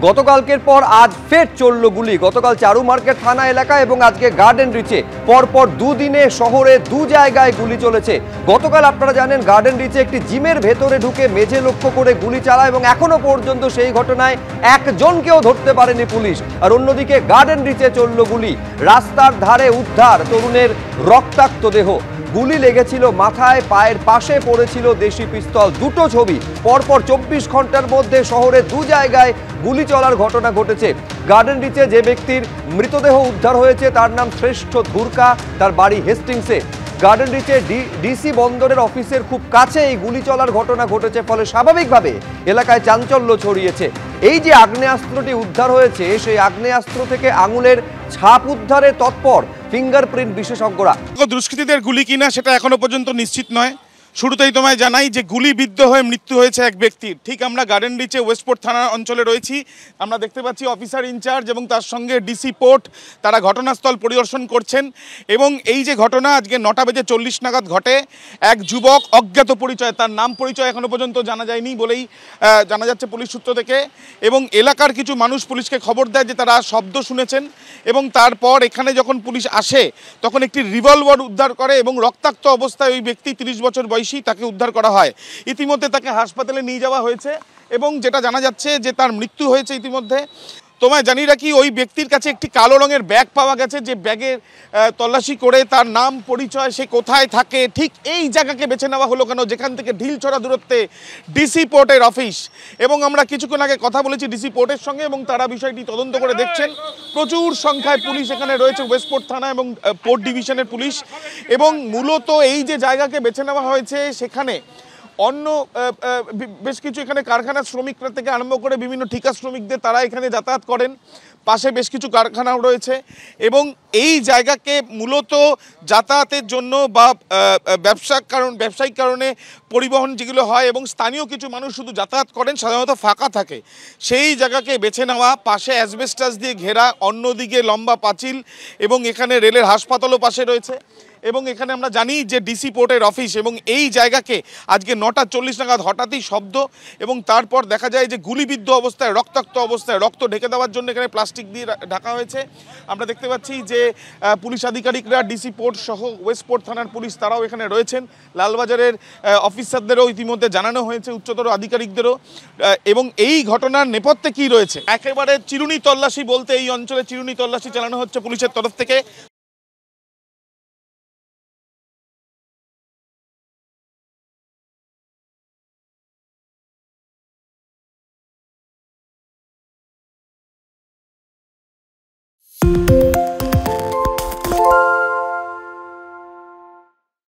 গতকালকের পর আজ ফের চলল গুলি। গতকাল চারু মার্কেট থানা এলাকা এবং আজকে গার্ডেন রিচে পরপর দুদিনে শহরে দু জায়গায় গুলি চলেছে। গতকাল আপনারা জানেন গার্ডেন রিচে একটি জিমের ভেতরে ঢুকে মেঝে লক্ষ্য করে গুলি চালায় এবং এখনো পর্যন্ত সেই ঘটনায় একজনকেও ধরতে পারেনি পুলিশ। আর অন্যদিকে গার্ডেন রিচে চলল গুলি। রাস্তার ধারে উদ্ধার তরুণের রক্তাক্ত দেহ। গুলি লেগেছিল মাথায়, পায়ের পাশে পড়েছিল দেশি পিস্তল। দুটো ছবি পরপর 24 ঘন্টার মধ্যে শহরে দু জায়গায় গুলি চলার ঘটনা ঘটেছে। গার্ডেন রিচে যে ব্যক্তির মৃতদেহ উদ্ধার হয়েছে তার নাম শ্রেষ্ঠ ধুরকা, তার বাড়ি হেস্টিংসে। গার্ডেন রিচে ডিসি বন্দরের অফিসের খুব কাছে এই গুলি চলার ঘটনা ঘটেছে, ফলে স্বাভাবিকভাবে এলাকায় চাঞ্চল্য ছড়িয়েছে। এই যে আগ্নেয়াস্ত্রটি উদ্ধার হয়েছে সেই আগ্নেয়াস্ত্র থেকে আঙুলের ছাপ উদ্ধারে তৎপর ফিঙ্গারপ্রিন্ট বিশেষজ্ঞরা। দুষ্কৃতীদের গুলি কিনা সেটা এখনো পর্যন্ত নিশ্চিত নয়। শুরুতেই তোমায় জানাই যে গুলিবিদ্ধ হয়ে মৃত্যু হয়েছে এক ব্যক্তির। ঠিক আমরা গার্ডেন রিচে ওয়েস্টপোর্ট থানা অঞ্চলে রয়েছি। আমরা দেখতে পাচ্ছি অফিসার ইনচার্জ এবং তার সঙ্গে ডিসি পোর্ট তারা ঘটনাস্থল পরিদর্শন করছেন। এবং এই যে ঘটনা আজকে 9:40 নাগাদ ঘটে, এক যুবক অজ্ঞাত পরিচয়, তার নাম পরিচয় এখনো পর্যন্ত জানা যায়নি বলেই জানা যাচ্ছে পুলিশ সূত্র থেকে। এবং এলাকার কিছু মানুষ পুলিশকে খবর দেয় যে তারা শব্দ শুনেছেন এবং তারপর এখানে যখন পুলিশ আসে তখন একটি রিভলভার উদ্ধার করে এবং রক্তাক্ত অবস্থায় ওই ব্যক্তি 30 বছর বয়সী তাকে উদ্ধার করা হয়। ইতিমধ্যে তাকে হাসপাতালে নিয়ে যাওয়া হয়েছে এবং যেটা জানা যাচ্ছে যে তার মৃত্যু হয়েছে ইতিমধ্যে। তোমায় জানিয়ে রাখি ওই ব্যক্তির কাছে একটি কালো রঙের ব্যাগ পাওয়া গেছে, যে ব্যাগের তল্লাশি করে তার নাম পরিচয়, সে কোথায় থাকে, ঠিক এই জায়গাকে বেছে নেওয়া হলো কেন যেখান থেকে ঢিলছড়া দূরত্বে ডিসি পোর্টের অফিস। এবং আমরা কিছুক্ষণ আগে কথা বলেছি ডিসি পোর্টের সঙ্গে এবং তারা বিষয়টি তদন্ত করে দেখছেন। প্রচুর সংখ্যায় পুলিশ এখানে রয়েছে, ওয়েস্টপোর্ট থানা এবং পোর্ট ডিভিশনের পুলিশ। এবং মূলত এই যে জায়গাকে বেছে নেওয়া হয়েছে সেখানে অন্য বেশ কিছু এখানে কারখানার শ্রমিকরা থেকে আরম্ভ করে বিভিন্ন ঠিকা শ্রমিকদের তারা এখানে যাতায়াত করেন। পাশে বেশ কিছু কারখানাও রয়েছে এবং এই জায়গাকে মূলত যাতায়াতের জন্য বা ব্যবসায়িক কারণে পরিবহন যেগুলো হয় এবং স্থানীয় কিছু মানুষ শুধু যাতায়াত করেন, সাধারণত ফাঁকা থাকে সেই জায়গাকে বেছে নেওয়া। পাশে অ্যাসবেস্টাস দিয়ে ঘেরা, অন্যদিকে লম্বা পাঁচিল এবং এখানে রেলের হাসপাতালও পাশে রয়েছে। এবং এখানে আমরা জানি যে ডিসি পোর্টের অফিস এবং এই জায়গাকে আজকে 9:40 নাগাদ হঠাৎই শব্দ এবং তারপর দেখা যায় যে গুলিবিদ্ধ অবস্থায়, রক্তাক্ত অবস্থায়, রক্ত ঢেকে দেওয়ার জন্য এখানে প্লাস্টিক দিয়ে ঢাকা হয়েছে। আমরা দেখতে পাচ্ছি যে পুলিশ আধিকারিকরা, ডিসি পোর্ট সহ ওয়েস্টপোর্ট থানার পুলিশ তারাও এখানে রয়েছেন। লালবাজারের অফিসারদেরও ইতিমধ্যে জানানো হয়েছে, উচ্চতর আধিকারিকদেরও। এবং এই ঘটনার নেপথ্যে কী রয়েছে, একেবারে চিরুনি তল্লাশি বলতে এই অঞ্চলে চিরুনি তল্লাশি চালানো হচ্ছে পুলিশের তরফ থেকে।